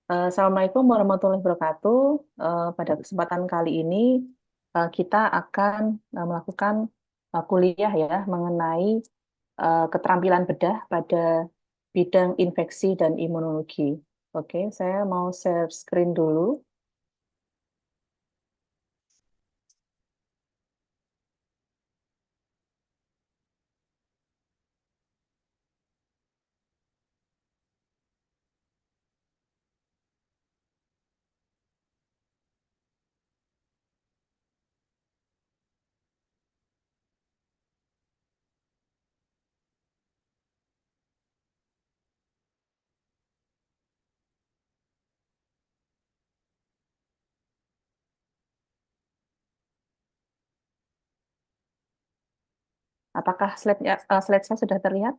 Assalamualaikum warahmatullahi wabarakatuh. Pada kesempatan kali ini kita akan melakukan kuliah ya mengenai keterampilan bedah pada bidang infeksi dan imunologi. Oke, saya mau share screen dulu. Apakah slide saya sudah terlihat?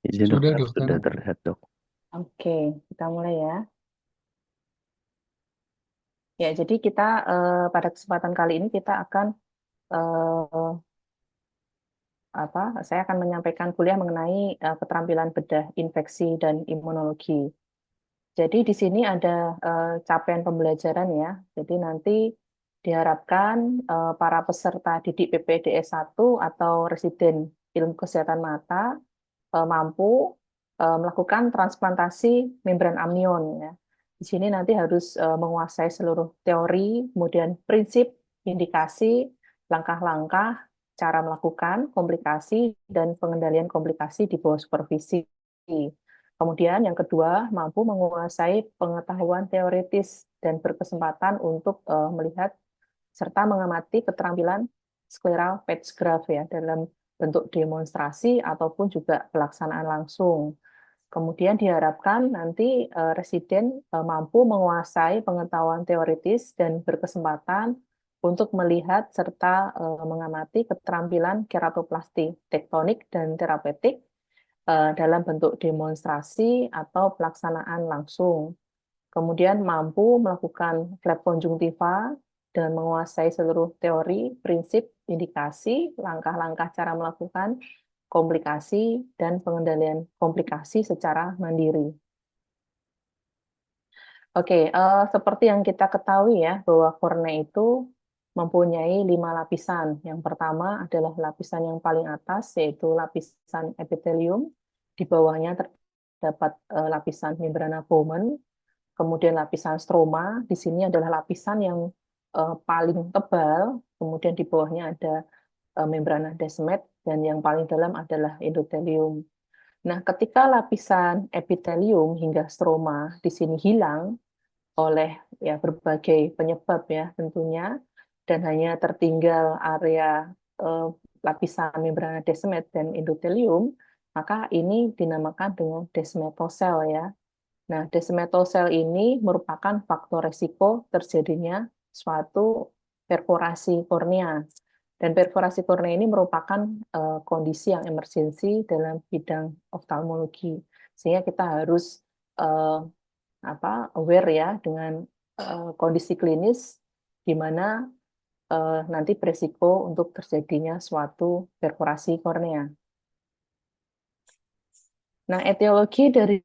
Izin Sudah, dokter, dokter. sudah terlihat dok. Oke, kita mulai ya. Ya, jadi kita pada kesempatan kali ini kita akan eh, saya akan menyampaikan kuliah mengenai keterampilan bedah infeksi dan imunologi. Jadi di sini ada capaian pembelajaran ya. Jadi nanti diharapkan para peserta didik PPDS 1 atau residen ilmu kesehatan mata mampu melakukan transplantasi membran amnion ya. Di sini nanti harus menguasai seluruh teori, kemudian prinsip, indikasi, langkah-langkah, cara melakukan komplikasi dan pengendalian komplikasi di bawah supervisi. Kemudian yang kedua, mampu menguasai pengetahuan teoritis dan berkesempatan untuk melihat serta mengamati keterampilan scleral patch graph ya dalam bentuk demonstrasi ataupun juga pelaksanaan langsung. Kemudian diharapkan nanti residen mampu menguasai pengetahuan teoritis dan berkesempatan untuk melihat serta mengamati keterampilan keratoplasti, tektonik, dan terapeutik dalam bentuk demonstrasi atau pelaksanaan langsung. Kemudian mampu melakukan flap konjungtiva dan menguasai seluruh teori, prinsip, indikasi, langkah-langkah cara melakukan komplikasi dan pengendalian komplikasi secara mandiri. Oke, seperti yang kita ketahui ya, bahwa kornea itu mempunyai 5 lapisan. Yang pertama adalah lapisan yang paling atas, yaitu lapisan epitelium. Di bawahnya terdapat lapisan membrana Bowman. Kemudian lapisan stroma, di sini adalah lapisan yang paling tebal. Kemudian di bawahnya ada membrana Descemet, dan yang paling dalam adalah endotelium. Nah, ketika lapisan epitelium hingga stroma di sini hilang, oleh ya berbagai penyebab ya tentunya, dan hanya tertinggal area eh, lapisan membrana descemet dan endotelium, maka ini dinamakan dengan desmetosel ya. Nah, desmetosel ini merupakan faktor resiko terjadinya suatu perforasi kornea. Dan perforasi kornea ini merupakan kondisi yang emergensi dalam bidang oftalmologi. Sehingga kita harus eh, aware ya dengan kondisi klinis di mana nanti beresiko untuk terjadinya suatu perforasi kornea. Nah, etiologi dari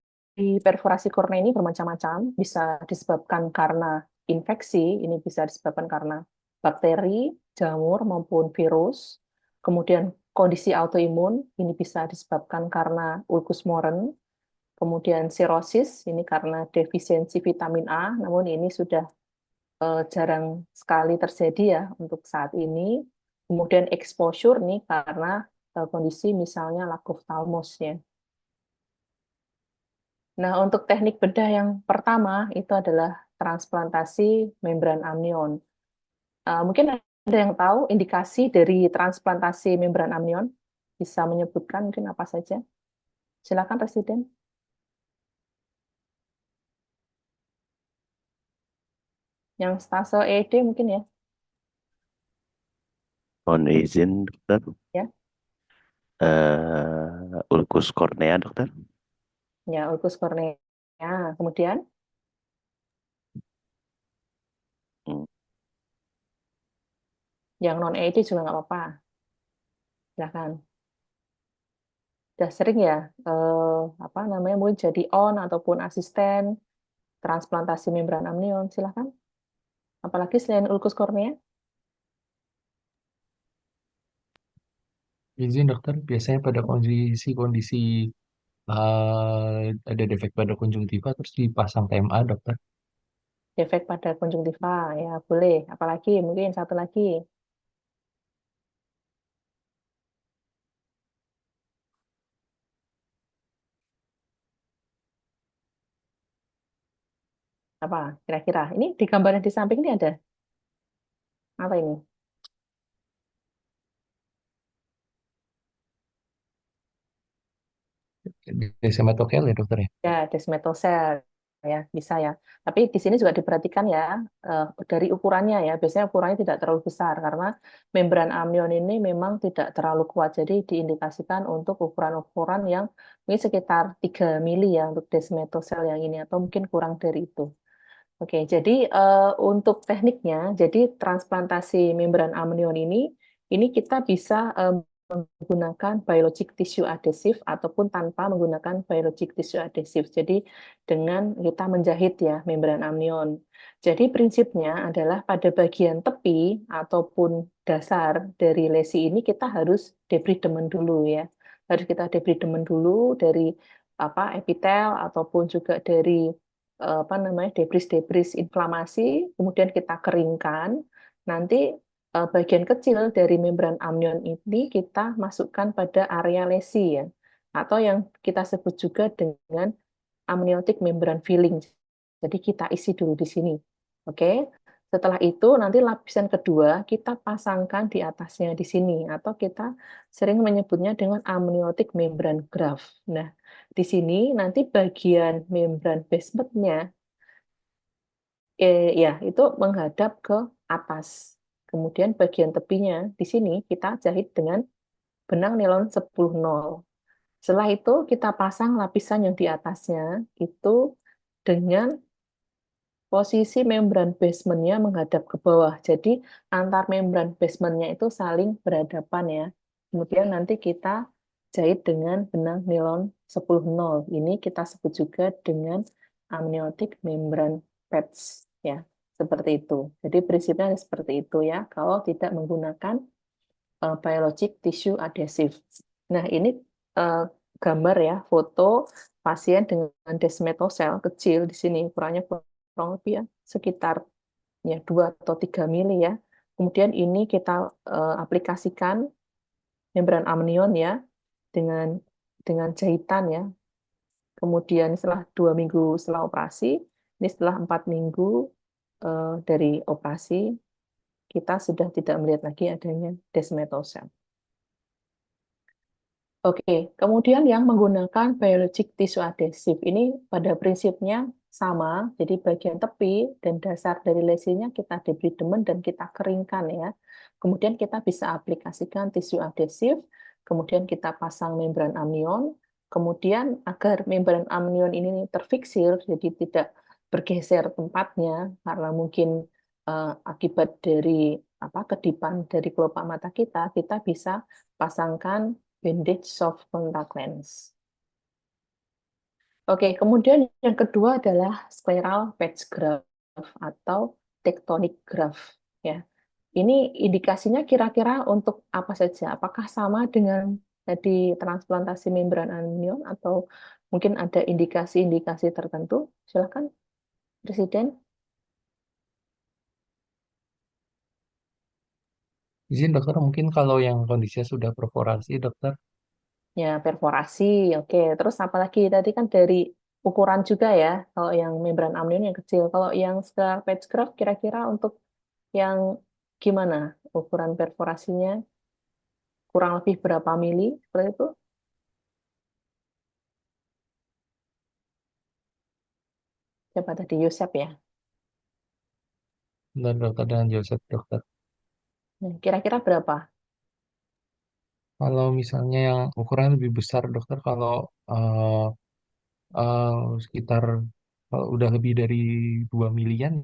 perforasi kornea ini bermacam-macam, bisa disebabkan karena infeksi, ini bisa disebabkan karena bakteri, jamur maupun virus. Kemudian kondisi autoimun, ini bisa disebabkan karena ulkus moren. Kemudian sirosis, ini karena defisiensi vitamin A, namun ini sudah jarang sekali terjadi ya untuk saat ini. Kemudian exposure nih karena kondisi misalnya lagophthalmos ya. Nah, untuk teknik bedah yang pertama itu adalah transplantasi membran amnion. Mungkin ada yang tahu indikasi dari transplantasi membran amnion? Bisa menyebutkan mungkin apa saja? Silakan, Presiden. Yang stase ED mungkin ya? Mohon izin dokter, Ya, ulkus kornea dokter. ya ulkus kornea. Kemudian Hmm, yang non ED juga nggak apa-apa. Silakan. udah sering ya apa namanya mungkin jadi on ataupun asisten transplantasi membran amnion, silahkan. Apalagi selain ulkus kornea, Izin dokter, biasanya pada kondisi-kondisi ada defek pada konjungtiva terus dipasang TMA dokter. efek pada konjungtiva, ya boleh. Apalagi mungkin satu lagi, apa kira-kira? Ini di gambar yang di samping ini ada apa ini? Desematokel ya dokter ya. Ya, desmethyl cell ya, bisa ya. Tapi di sini juga diperhatikan ya dari ukurannya ya. Biasanya ukurannya tidak terlalu besar karena membran amnion ini memang tidak terlalu kuat. Jadi diindikasikan untuk ukuran-ukuran yang mungkin sekitar 3 mili ya untuk desmethyl cell yang ini atau mungkin kurang dari itu. Oke, jadi untuk tekniknya, jadi transplantasi membran amnion ini kita bisa menggunakan biologic tissue adhesif ataupun tanpa menggunakan biologic tissue adhesif. Jadi dengan kita menjahit ya membran amnion. Jadi prinsipnya adalah pada bagian tepi ataupun dasar dari lesi ini kita harus debridemen dulu ya. Harus kita debridemen dulu dari apa epitel ataupun juga dari apa namanya debris-debris inflamasi, kemudian kita keringkan. Nanti bagian kecil dari membran amnion ini kita masukkan pada area lesi ya, atau yang kita sebut juga dengan amniotic membrane filling. Jadi kita isi dulu di sini. Oke. Setelah itu nanti lapisan kedua kita pasangkan di atasnya di sini atau kita sering menyebutnya dengan amniotic membrane graft. Nah, di sini nanti bagian membran basementnya ya itu menghadap ke atas. Kemudian bagian tepinya di sini kita jahit dengan benang nilon 10-0. Setelah itu kita pasang lapisan yang di atasnya itu dengan posisi membran basementnya menghadap ke bawah. Jadi antar membran basementnya itu saling berhadapan ya. Kemudian nanti kita jahit dengan benang nilon 10-0. Ini kita sebut juga dengan amniotic membrane patch ya. Seperti itu. Jadi prinsipnya seperti itu ya. Kalau tidak menggunakan biologic tissue adhesive. Nah, ini eh, gambar ya, foto pasien dengan desmetosel kecil di sini, ukurannya kurang lebih ya, sekitar ya 2 atau 3 mili ya. Kemudian ini kita aplikasikan membran amnion ya dengan jahitan ya. Kemudian setelah 2 minggu setelah operasi, ini setelah 4 minggu dari operasi, kita sudah tidak melihat lagi adanya desmetosel. Oke, kemudian yang menggunakan biologic tissue adhesive ini pada prinsipnya sama, jadi bagian tepi dan dasar dari lesinya kita debridemen dan kita keringkan ya. Kemudian kita bisa aplikasikan tisu adhesif, kemudian kita pasang membran amnion, kemudian agar membran amnion ini terfiksir, jadi tidak bergeser tempatnya karena mungkin akibat dari apa kedipan dari kelopak mata kita bisa pasangkan bandage soft contact lens. Oke, kemudian yang kedua adalah scleral patch graft atau tectonic graft. Ya, ini indikasinya kira-kira untuk apa saja? Apakah sama dengan tadi transplantasi membran amnion atau mungkin ada indikasi-indikasi tertentu? Silakan, Presiden. Izin dokter, mungkin kalau yang kondisinya sudah perforasi dokter. Ya, perforasi. Oke, terus apalagi tadi kan dari ukuran juga ya. Kalau yang membran amnion yang kecil, kalau yang scleral patch graft kira-kira untuk yang gimana ukuran perforasinya? Kurang lebih berapa mili seperti itu? Siapa tadi? Yosep ya. Dan dokter dengan Joseph dokter. Nah, kira-kira berapa? Kalau misalnya yang ukuran lebih besar dokter, kalau eh, eh, sekitar kalau udah lebih dari 2 milian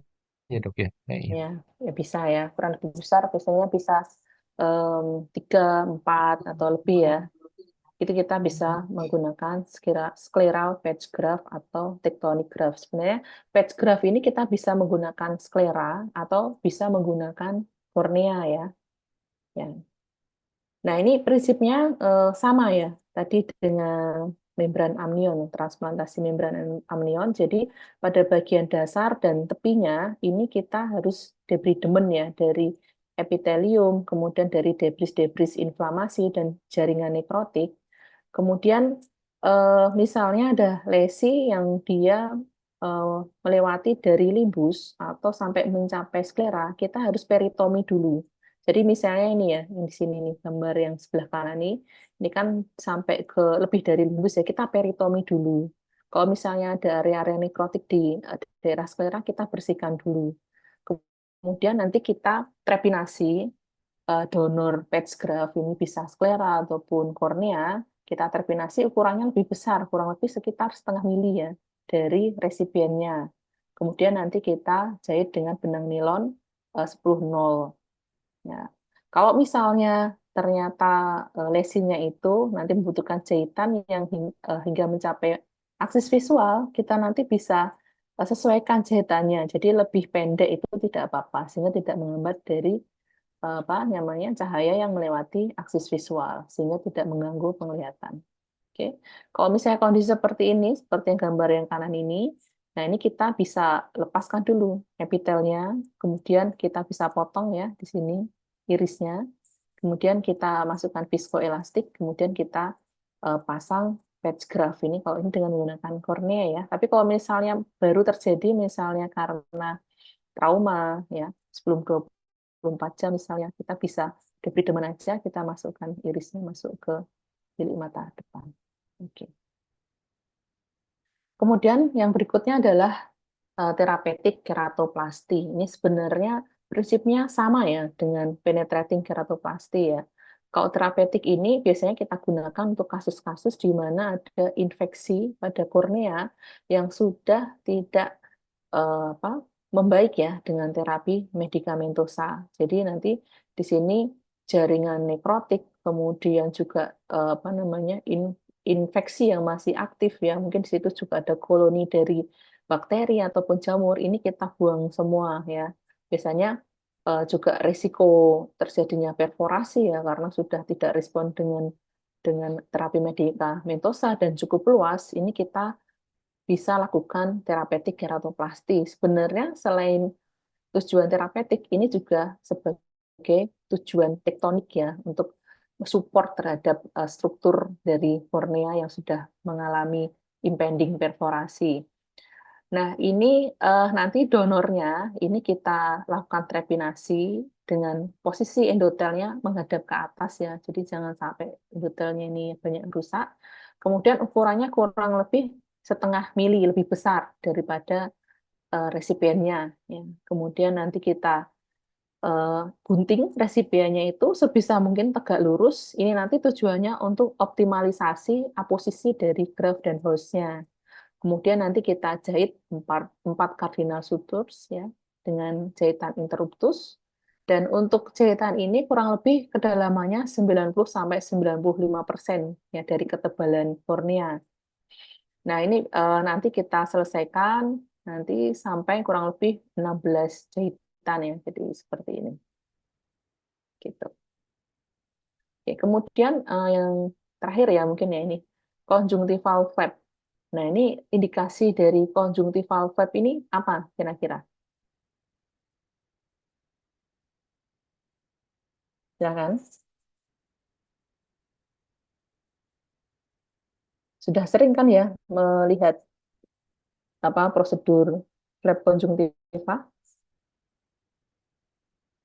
ya dok ya kayaknya. Ya, ya bisa ya. Ukuran lebih besar biasanya bisa 3, 4 atau lebih ya. Itu kita bisa menggunakan scleral patch graph atau tectonic graph. Sebenarnya patch graph ini kita bisa menggunakan sklera atau bisa menggunakan kornea ya. Ya. Nah, ini prinsipnya sama ya. Tadi dengan membran amnion, transplantasi membran amnion. Jadi pada bagian dasar dan tepinya ini kita harus debridemen ya dari epitelium, kemudian dari debris-debris inflamasi dan jaringan nekrotik. Kemudian misalnya ada lesi yang dia eh, melewati dari limbus atau sampai mencapai sklera, kita harus peritomi dulu. Jadi misalnya ini ya, yang di sini nih gambar yang sebelah kanan ini kan sampai ke lebih dari limbus ya, kita peritomi dulu. Kalau misalnya ada area-area nekrotik di daerah sklera, kita bersihkan dulu. Kemudian nanti kita trepinasi donor patch graft ini bisa sklera ataupun kornea, kita trepinasi ukurannya lebih besar, kurang lebih sekitar setengah mili ya dari resipiennya. Kemudian nanti kita jahit dengan benang nilon 10-0. Ya. Kalau misalnya ternyata lesinya itu nanti membutuhkan jahitan yang hingga mencapai aksis visual, kita nanti bisa sesuaikan jahitannya. Jadi lebih pendek itu tidak apa-apa, sehingga tidak menghambat dari apa namanya cahaya yang melewati aksis visual, sehingga tidak mengganggu penglihatan. Oke, kalau misalnya kondisi seperti ini, seperti yang gambar yang kanan ini, nah ini kita bisa lepaskan dulu epitelnya, kemudian kita bisa potong ya di sini irisnya, kemudian kita masukkan viskoelastik, kemudian kita pasang patch graft ini kalau ini dengan menggunakan kornea ya. Tapi kalau misalnya baru terjadi misalnya karena trauma ya sebelum 24 jam misalnya kita bisa debridemen aja kita masukkan irisnya masuk ke bilik mata depan. Oke. Kemudian yang berikutnya adalah terapeutik keratoplasti. Ini sebenarnya prinsipnya sama ya dengan penetrating keratoplasti ya. Kalau terapeutik ini biasanya kita gunakan untuk kasus-kasus di mana ada infeksi pada kornea yang sudah tidak apa membaik ya dengan terapi medikamentosa. Jadi nanti di sini jaringan nekrotik, kemudian juga apa namanya infeksi yang masih aktif ya, mungkin di situ juga ada koloni dari bakteri ataupun jamur. Ini kita buang semua ya. Biasanya juga risiko terjadinya perforasi ya karena sudah tidak respon dengan terapi medikamentosa dan cukup luas. Ini kita bisa lakukan terapeutik keratoplasti. Sebenarnya selain tujuan terapeutik, ini juga sebagai tujuan tektonik ya, untuk support terhadap struktur dari kornea yang sudah mengalami impending perforasi. Nah, ini nanti donornya, ini kita lakukan trepinasi dengan posisi endotelnya menghadap ke atas ya, jadi jangan sampai endotelnya ini banyak rusak. Kemudian ukurannya kurang lebih setengah mili lebih besar daripada resipiennya. Ya. Kemudian nanti kita gunting resipiennya itu sebisa mungkin tegak lurus. Ini nanti tujuannya untuk optimalisasi posisi dari graft dan hostnya. Kemudian nanti kita jahit 4 cardinal sutures ya dengan jahitan interruptus. Dan untuk jahitan ini kurang lebih kedalamannya 90 sampai 95% ya dari ketebalan kornea. Nah, ini nanti kita selesaikan nanti sampai kurang lebih 16 jahitan ya. Jadi seperti ini. Gitu. Oke, kemudian yang terakhir ya mungkin ya ini conjunctival flap. Nah, ini indikasi dari conjunctival flap ini apa kira-kira? Silakan. Sudah sering kan ya melihat apa prosedur flap konjungtiva?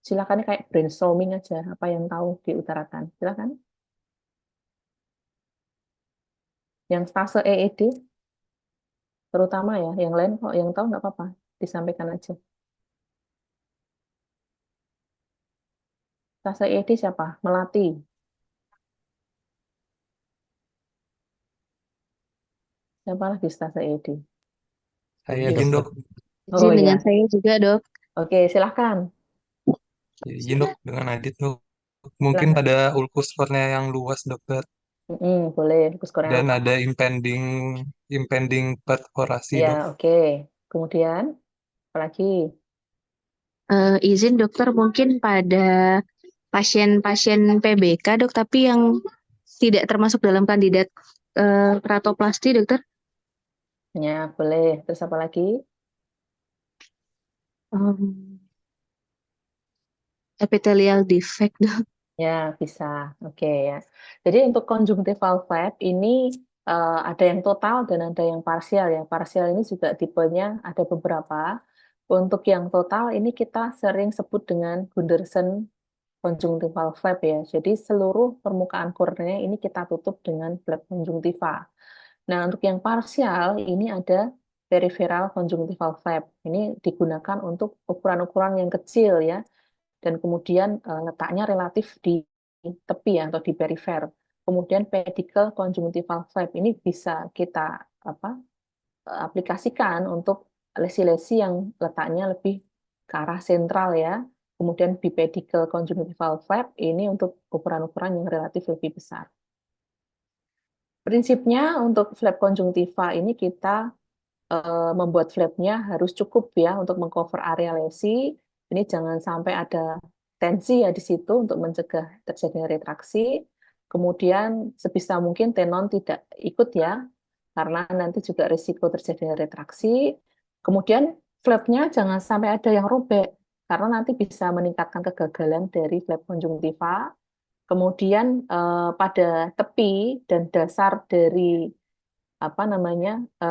Silakan kayak brainstorming aja apa yang tahu diutarakan. Silakan. Yang stase EED terutama ya, yang lain kok yang tahu nggak apa-apa, disampaikan aja. Stase EED siapa? Melati. Siapa lagi stase EED? Saya Izin izin dok, dokter. Oh Izin dengan ya, saya juga, Dok. oke silahkan. izin dok dengan Adit dok. Mungkin Silahkan. pada ulkus kornea yang luas dokter. Boleh, fokus Korea. Dan ada impending perforasi, Ya, dok. oke. Kemudian, apalagi? Izin dokter mungkin pada pasien-pasien PBK dok, tapi yang tidak termasuk dalam kandidat keratoplasti dokter. Ya, boleh. Terus apa lagi? Em, epithelial defect dok. Ya, bisa. Oke ya. Jadi untuk conjunctival flap ini ada yang total dan ada yang parsial ya. Parsial ini juga tipenya ada beberapa. Untuk yang total ini kita sering sebut dengan Gundersen conjunctival flap ya. Jadi seluruh permukaan kornea ini kita tutup dengan flap conjunctiva. Nah, untuk yang parsial ini ada peripheral conjunctival flap. Ini digunakan untuk ukuran-ukuran yang kecil ya, dan kemudian letaknya relatif di tepi ya, atau di perifer. Kemudian pedicle conjunctival flap ini bisa kita aplikasikan untuk lesi-lesi yang letaknya lebih ke arah sentral ya. Kemudian bipedicle conjunctival flap ini untuk ukuran-ukuran yang relatif lebih besar. Prinsipnya untuk flap conjunctiva ini kita membuat flapnya harus cukup ya untuk mengcover area lesi. Ini jangan sampai ada tensi ya di situ untuk mencegah terjadinya retraksi. Kemudian sebisa mungkin tenon tidak ikut ya, karena nanti juga risiko terjadinya retraksi. Kemudian flapnya jangan sampai ada yang robek, karena nanti bisa meningkatkan kegagalan dari flap conjunctiva. Kemudian pada tepi dan dasar dari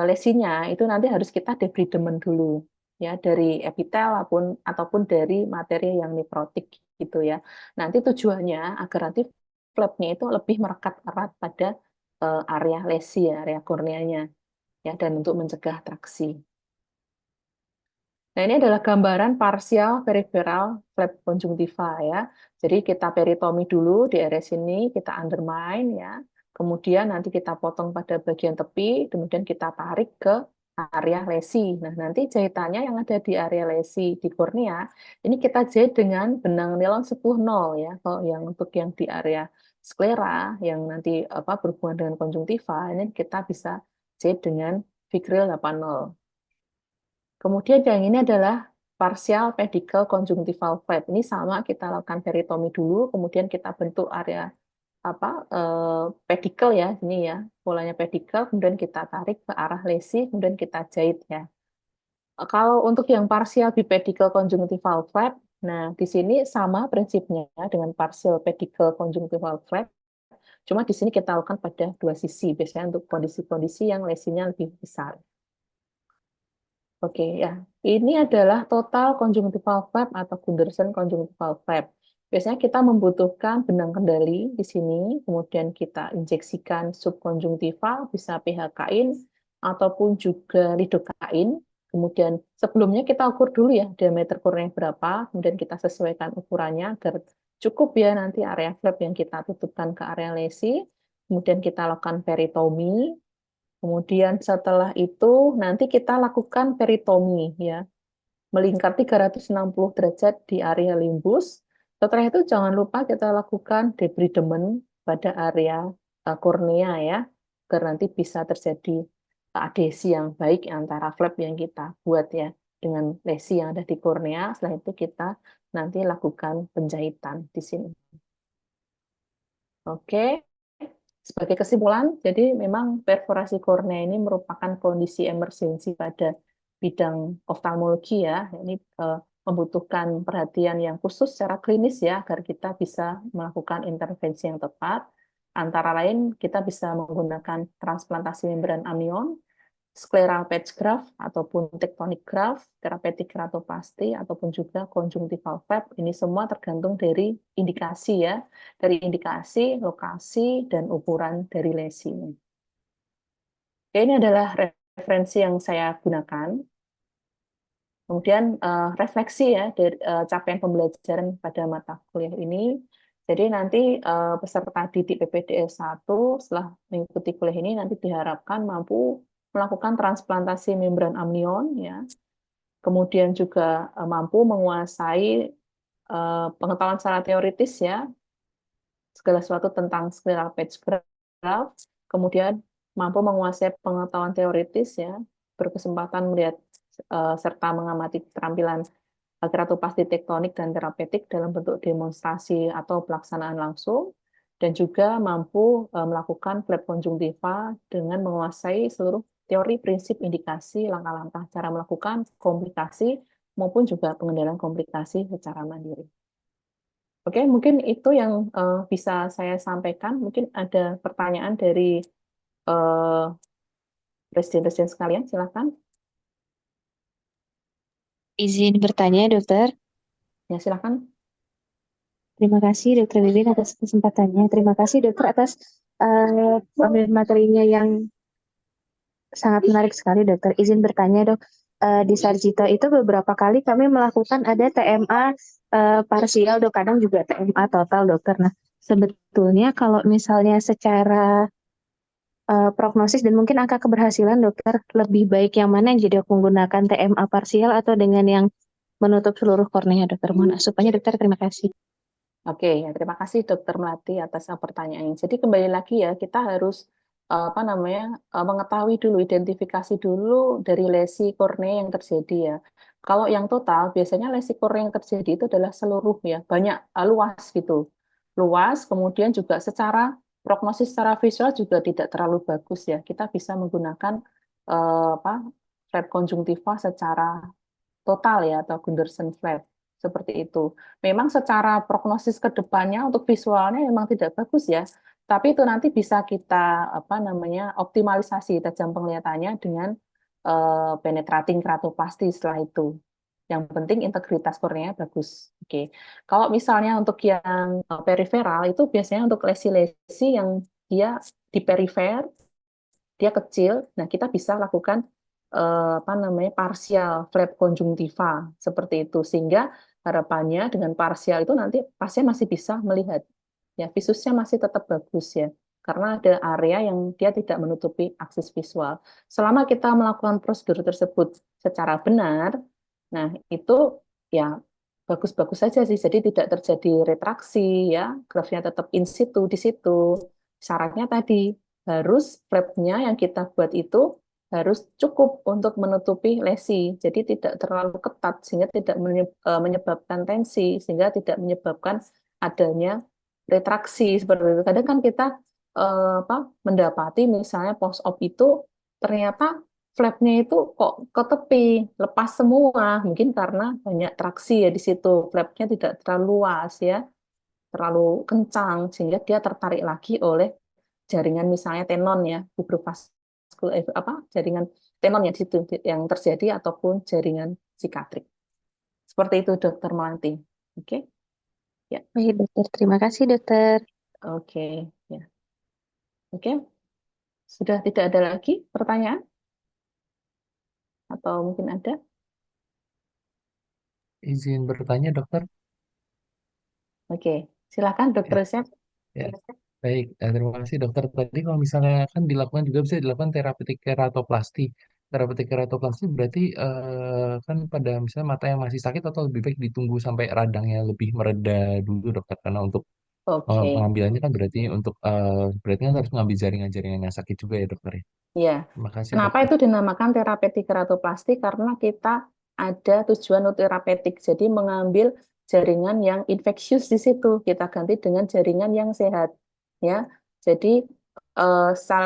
lesinya itu nanti harus kita debridemen dulu ya, dari epitel ataupun dari materi yang nekrotik gitu ya. Nanti tujuannya agar nanti flapnya itu lebih merekat erat pada area lesi ya, area korneanya ya, dan untuk mencegah traksi. Nah, ini adalah gambaran parsial peripheral flap conjunctiva ya. Jadi kita peritomi dulu di area sini, kita undermine ya. Kemudian nanti kita potong pada bagian tepi, kemudian kita tarik ke area lesi. Nah, nanti jahitannya yang ada di area lesi di kornea, ini kita jahit dengan benang nilon 10-0 ya. Kalau yang untuk yang di area sklera yang nanti berhubungan dengan konjungtiva, ini kita bisa jahit dengan Vicryl 80. Kemudian yang ini adalah partial pedicle conjunctival flap. Ini sama, kita lakukan peritomi dulu, kemudian kita bentuk area pedicle ya, ini ya, polanya pedicle, kemudian kita tarik ke arah lesi, kemudian kita jahit ya. Kalau untuk yang partial bipedicle conjunctival flap, nah di sini sama prinsipnya dengan partial pedicle conjunctival flap, cuma di sini kita lakukan pada dua sisi, biasanya untuk kondisi-kondisi yang lesinya lebih besar. Oke ya, ini adalah total conjunctival flap atau Gundersen conjunctival flap. Biasanya kita membutuhkan benang kendali di sini, kemudian kita injeksikan subkonjungtival, bisa PHK-in ataupun juga lidokain. Kemudian sebelumnya kita ukur dulu ya diameter kornea berapa, kemudian kita sesuaikan ukurannya agar cukup ya nanti area flap yang kita tutupkan ke area lesi. Kemudian kita lakukan peritomi. Kemudian setelah itu nanti kita lakukan peritomi ya, melingkar 360 derajat di area limbus. Setelah itu jangan lupa kita lakukan debridemen pada area kornea ya, agar nanti bisa terjadi adhesi yang baik antara flap yang kita buat ya dengan lesi yang ada di kornea. Setelah itu kita nanti lakukan penjahitan di sini. Oke. Sebagai kesimpulan, jadi memang perforasi kornea ini merupakan kondisi emergensi pada bidang oftalmologi ya. Ini membutuhkan perhatian yang khusus secara klinis ya, agar kita bisa melakukan intervensi yang tepat. Antara lain, kita bisa menggunakan transplantasi membran amion, scleral patch graft ataupun tectonic graft, therapeutic keratoplasti ataupun juga conjunctival flap. Ini semua tergantung dari indikasi ya, dari indikasi, lokasi dan ukuran dari lesi. Ini adalah referensi yang saya gunakan. Kemudian refleksi ya dari capaian pembelajaran pada mata kuliah ini. Jadi nanti peserta didik PPDS 1 setelah mengikuti kuliah ini nanti diharapkan mampu melakukan transplantasi membran amnion ya. Kemudian juga mampu menguasai pengetahuan secara teoritis ya, segala sesuatu tentang scleral patch graft kemudian mampu menguasai pengetahuan teoritis ya, berkesempatan melihat serta mengamati keterampilan keratoplasti tektonik dan terapeutik dalam bentuk demonstrasi atau pelaksanaan langsung, dan juga mampu melakukan flap konjungtiva dengan menguasai seluruh teori, prinsip, indikasi, langkah-langkah cara melakukan komplikasi maupun juga pengendalian komplikasi secara mandiri. Oke, mungkin itu yang bisa saya sampaikan. Mungkin ada pertanyaan dari presiden-presiden sekalian, silakan. Izin bertanya, Dokter. Ya, silakan. Terima kasih, Dokter Wibin, atas kesempatannya. Terima kasih, Dokter, atas pemberian materinya yang sangat menarik sekali, Dokter. Izin bertanya, Dok. Di Sarjito itu beberapa kali kami melakukan ada TMA parsial, Dok. Kadang juga TMA total, Dokter. Nah, sebetulnya kalau misalnya secara prognosis dan mungkin angka keberhasilan, Dokter, lebih baik yang mana, jadi menggunakan TMA parsial atau dengan yang menutup seluruh kornea, Dokter? Mohon asupannya, Dokter. Terima kasih. Oke, ya, terima kasih Dokter Melati atas pertanyaannya. Jadi kembali lagi ya, kita harus mengetahui dulu, identifikasi dulu dari lesi kornea yang terjadi ya. Kalau yang total, biasanya lesi kornea yang terjadi itu adalah seluruh ya, banyak luas gitu. Luas, kemudian juga secara prognosis secara visual juga tidak terlalu bagus ya. Kita bisa menggunakan flap konjungtiva secara total ya, atau Gunderson flap seperti itu. Memang secara prognosis ke depannya untuk visualnya memang tidak bagus ya, tapi itu nanti bisa kita optimalisasi tajam penglihatannya dengan penetrating keratoplasti setelah itu. Yang penting integritas kornea bagus. Oke. Kalau misalnya untuk yang periferal itu biasanya untuk lesi-lesi yang dia di perifer, dia kecil. Nah, kita bisa lakukan parsial flap konjungtiva seperti itu, sehingga harapannya dengan parsial itu nanti pasien masih bisa melihat ya, visusnya masih tetap bagus ya, karena ada area yang dia tidak menutupi aksis visual. Selama kita melakukan prosedur tersebut secara benar, nah itu ya bagus-bagus saja sih, jadi tidak terjadi retraksi ya, grafnya tetap in situ di situ. Syaratnya tadi harus flapnya yang kita buat itu harus cukup untuk menutupi lesi, jadi tidak terlalu ketat sehingga tidak menyebabkan tensi, sehingga tidak menyebabkan adanya retraksi seperti itu. Kadang kan kita mendapati misalnya post op itu ternyata flapnya itu kok ke tepi, lepas semua, mungkin karena banyak traksi ya di situ, flapnya tidak terlalu luas ya, terlalu kencang sehingga dia tertarik lagi oleh jaringan misalnya tenon ya, jaringan tenon ya di situ yang terjadi ataupun jaringan sikatrik. Seperti itu Dokter Melanti. Oke. Ya. Baik, Dokter. Terima kasih, Dokter. Oke, ya. Oke. Sudah tidak ada lagi pertanyaan? Atau mungkin ada? Izin bertanya, Dokter. Oke. Silakan Dokter Ya, Resep. ya. Baik, terima kasih dokter. Tadi kalau misalnya kan dilakukan juga bisa dilakukan terapeutik keratoplasti. Terapeutik keratoplasti berarti kan pada misalnya mata yang masih sakit atau lebih baik ditunggu sampai radangnya lebih mereda dulu dokter. Karena untuk Oke. pengambilannya kan berarti untuk berarti kan harus mengambil jaringan-jaringan yang sakit juga ya dokter ya. Ya. Terima kasih Kenapa dokter. itu dinamakan terapeutik keratoplasti? Karena kita ada tujuan untuk terapeutik. Jadi mengambil jaringan yang infeksius di situ, kita ganti dengan jaringan yang sehat. Ya. Jadi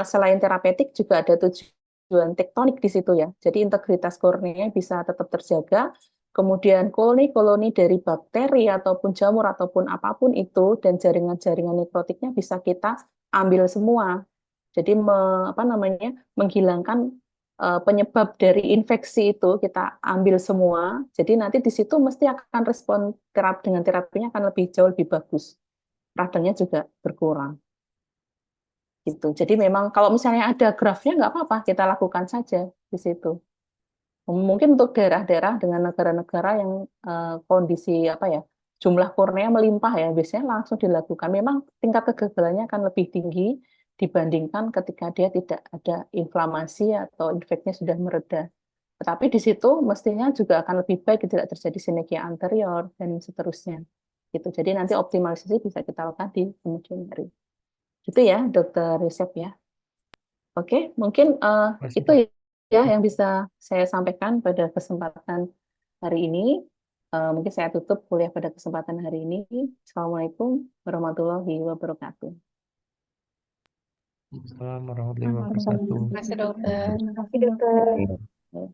selain terapeutik juga ada tujuan tektonik di situ ya. Jadi integritas kornea bisa tetap terjaga. Kemudian koloni-koloni dari bakteri ataupun jamur ataupun apapun itu dan jaringan-jaringan nekrotiknya bisa kita ambil semua. Jadi menghilangkan penyebab dari infeksi itu kita ambil semua. Jadi nanti di situ mesti akan respon dengan terapinya akan jauh lebih bagus. Radangnya juga berkurang. Gitu. Jadi memang kalau misalnya ada grafnya nggak apa-apa, kita lakukan saja di situ. Mungkin untuk daerah-daerah dengan negara-negara yang kondisi jumlah kornea melimpah ya, biasanya langsung dilakukan. Memang tingkat kegagalannya akan lebih tinggi dibandingkan ketika dia tidak ada inflamasi atau infeksinya sudah mereda. Tetapi di situ mestinya juga akan lebih baik tidak terjadi sinergia anterior dan seterusnya. Gitu. Jadi nanti optimalisasi bisa kita lakukan di kemudian hari. Gitu ya, Dokter Yosep ya. Oke, mungkin Masih, itu Dok. ya yang bisa saya sampaikan pada kesempatan hari ini. Mungkin saya tutup kuliah pada kesempatan hari ini. Assalamualaikum warahmatullahi wabarakatuh. Assalamualaikum warahmatullahi Terima wabarakatuh. kasih, dokter. Terima kasih, dokter. Iya.